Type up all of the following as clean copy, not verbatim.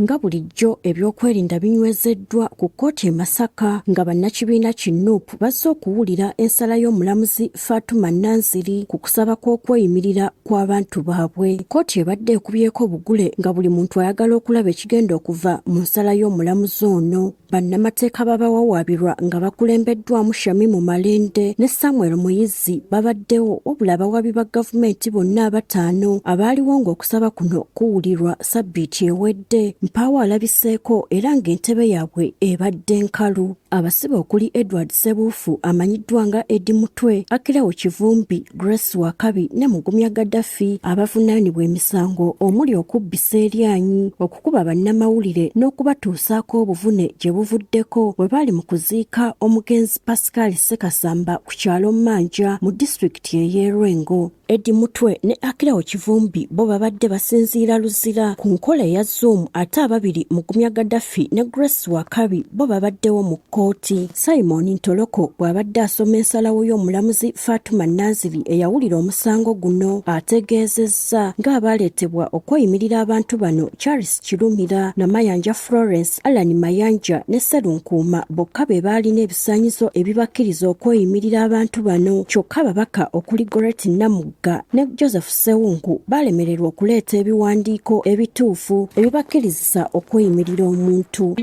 nga bulijjo ebyokwerinda binywezeddwa ku kkooti e Masaka nga bannakibiina ki NUP bazze okuwulira ensala y'omulamuzi Fatuma Nanziri ku kusaba kw'okweyimirira kw'abantu baabwe. Kkooti ebadde ekubyeko obugule nga buli muntu ayagala okulaba ekigenda okuva mu nsala y'omulamuzi ono. Bannamateeka babawawaabirwa nga bakulembeddwamu Shamimu Malende ne Samuel Muyizi babaddewo, wabula abawabi ba gavumenti bonna abataano abaaliwo ng'okusaba kuno kuwulirwa sabbiiti ewedde. Mpaawo alabiseeko era ng'entebe yaabwe ebadde nkalu. Abasibe okuli Edward Ssebuufu amanyiddwa nga Eddie Mutwe, Achilleo Kivumbi, Grace Wakabi ne Mugumya Gaddafi abavunaanibwa emisango omuli okubbisa eryanyi, okukuba bannamawulire n'okubatuusaako obuvune gye buvuddeko bwe baali mu kuziika omugenzi Pascal Ssekasamba ku kyalo Manja mu disitulikiti ey'Erwengo. Eddie Mutwe ne Achilleo Kivumbi bo babadde basinziira luzira ku nkola eya Zoom, ate ababiri Mugumya Gaddafi ne Grace Wakabi bo babaddewo mu kkooti. Simon Ntoloko bw'abadde asoma ensalawo y'omulamuzi Fatuma Nanziri eyawulira omusango guno ategeezezza ng'abaaleetebwa okweyimirira abantu bano Charles Kirumira, Namayanja Florence, Alan Mayanja ne Sserunkuuma bokka be baalina ebisaanyizo ebibakkiriza okweyimirira abantu bano, kyokka ababaka okuli Goreti Namugga ne Joseph Sewungu baalemererwa okuleeta ebiwandiiko ebituufu ebibakkirizisa okweyimirira omuntu.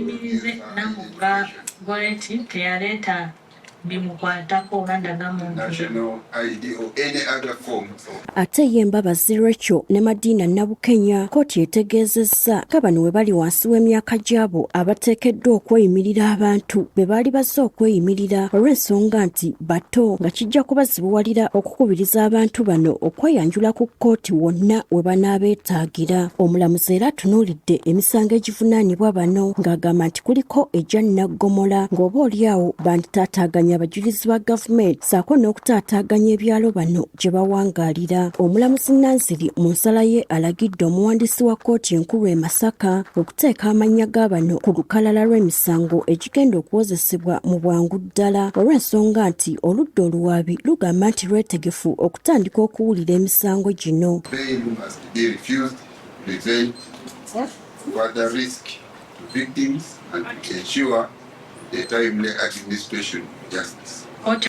Goreti teyaleeta bimukwatako nandaga muntu. Ate ye Mbabazi Rachel ne Madina Nabukenya kkooti etegeezezza nga bano we bali wansi w'emyaka gyabo abateekeddwa okweyimirira abantu be baali bazze okweyimirira olw'ensonga nti bato, nga kijja kubazibuwalira okukubiriza abantu bano okweyanjula ku kkooti wonna we banaabeetaagira. Omulamuzi era atunuulidde emisango egivunaanibwa bano ng'agamba nti kuliko ejja Naggomola ng'oba oliawo banditaataaganya abajulizi ba gavumenti saako n'okutaataaganya ebyalo bano gye bawangaalira. Omulamuzi Nanziri mu nsala ye alagidde omuwandiisi wa kkooti enkulu e Masaka okuteeka amannya g'abano ku lukalala lw'emisango egigenda okuwozesebwa mu bwangu ddala, olw'ensonga nti oludda oluwaabi lugamba nti lwetegefu okutandika okuwulira emisango gino.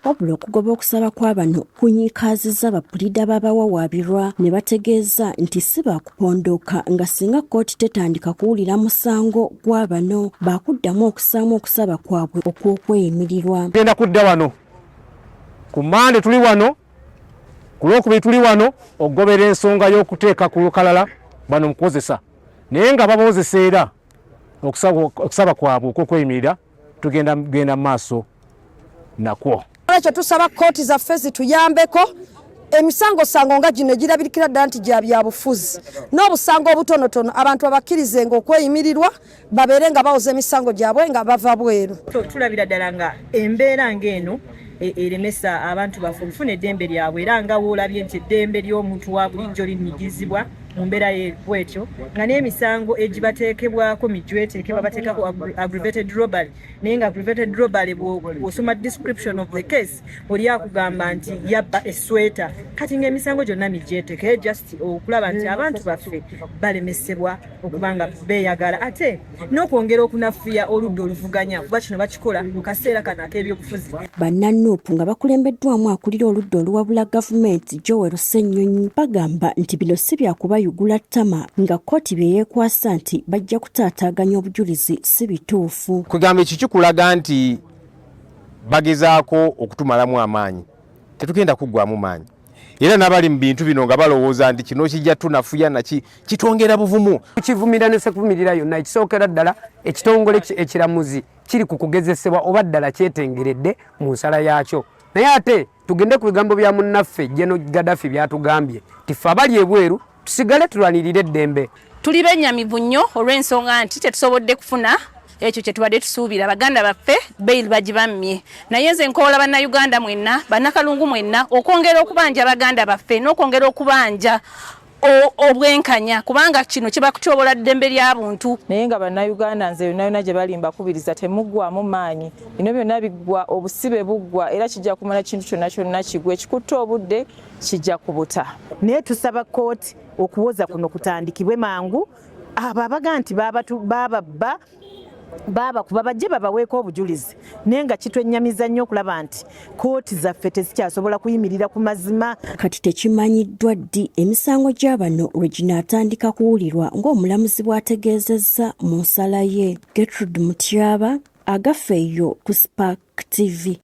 Wabula okugoba okusaba kw'abano kunyiikaazizza bapulida b'abawawaabirwa ne bategeeza nti si baakupondooka nga singa kkooti tetandika kuwulira musango gw'abano baakuddamu okusaamu okusaba kwabwe okw'okweyimirirwa. Tugenda kudda wano ku Mande, tuli wano ku Lwokubiri, tuli wano okugobera ensonga y'okuteeka ku lukalala bano mu kukozesa, naye nga babawozesa era okusaba kwabwe okw'okweyimirira tugenda mu maaso nakwo. Ekyo tusaba kkooti zaffe zituyambeko emisango sango nga gino girabikira ddala nti gya byabufuzi n'obusango obutonotono abantu abakkirizenga okweyimirirwa babeere nga bawoza emisango gyabwe nga bava bweru. Tulabira ddala nga embeera ng'eno eremesa abantu baffe okufuna eddembe lyabwe, era nga woolabye nti eddembe ly'omuntu wa bulijjo linyigizibwa mu mbeera bwetyo, nga n'emisango egibateekebwako mijweteekebwa bateekako aggravated robbery, naye nga aggravated robbery bw'osoma description of the case oli akugamba nti yabba esweta. Kati ng'emisango gyonna mijjeteeke just okulaba nti abantu baffe balemesebwa okuba nga beeyagala, ate n'okwongera okunafuya oludda oluvuganya kuba kino bakikola mu kaseera kano ak'ebyobufuzi. Banna NUP nga bakulembeddwamu akulira oludda oluwabula gavumenti Joel Ssenyonyi bagamba nti bino si byakuba yugula ttama, nga kkooti bye yeekwasa nti bajja kutaataaganya obujulizi si bituufu. Kugamba ekyo kikulaga nti bagezaako okutumalamu amaanyi, tetugenda kuggwamu maanyi. Era n'abali mu bintu bino nga balowooza nti kino kijja tunafuya naki kitwongera buvumu. Kivumira ne sekuvumirira yonna ekisookera ddala ekitongole ekiramuzi kiri ku kugezesebwa oba ddala kyetengeredde mu nsala yaakyo. Naye ate tugende ku bigambo bya munnaffe Jeno Gaddafi byatugambye nti ffe abali ebweru tusigale tulwanirire eddembe. Tuli bennyamivu nnyo olw'ensonga nti tetusobodde kufuna ekyo kye tubadde tusuubira. Baganda baffe bail bagibammye, naye nze nkoola bannayuganda mwenna, bannakalungu mwenna okwongera okubanja baganda baffe n'okwongera okubanja obwenkanya, kubanga kino kiba kutyobola ddembe ly'abuntu. Naye nga bannayuganda nze yonna gye bali mbakubiriza temuggwamu maanyi, bino byonna biggwa, obusibe buggwa, era kijja kumala kintu kyonna kyonna kigwe, ekikutta obudde kijja kubuta. Naye tusaba kkooti okuwoza kuno kutandikibwe mangu abo abaga nti babakuba bajje babaweeko obujulizi naye nga kitwennyamiza nnyo okulaba nti kkooti zaffe tezikyasobola kuyimirira ku mazima. Kati tekimanyiddwa ddi emisango gya bano lwe ginaatandika kuwulirwa ng'omulamuzi bw'ategeezezza mu nsala ye. Gertrude Mutyaba, agaffe eyo ku Spark TV.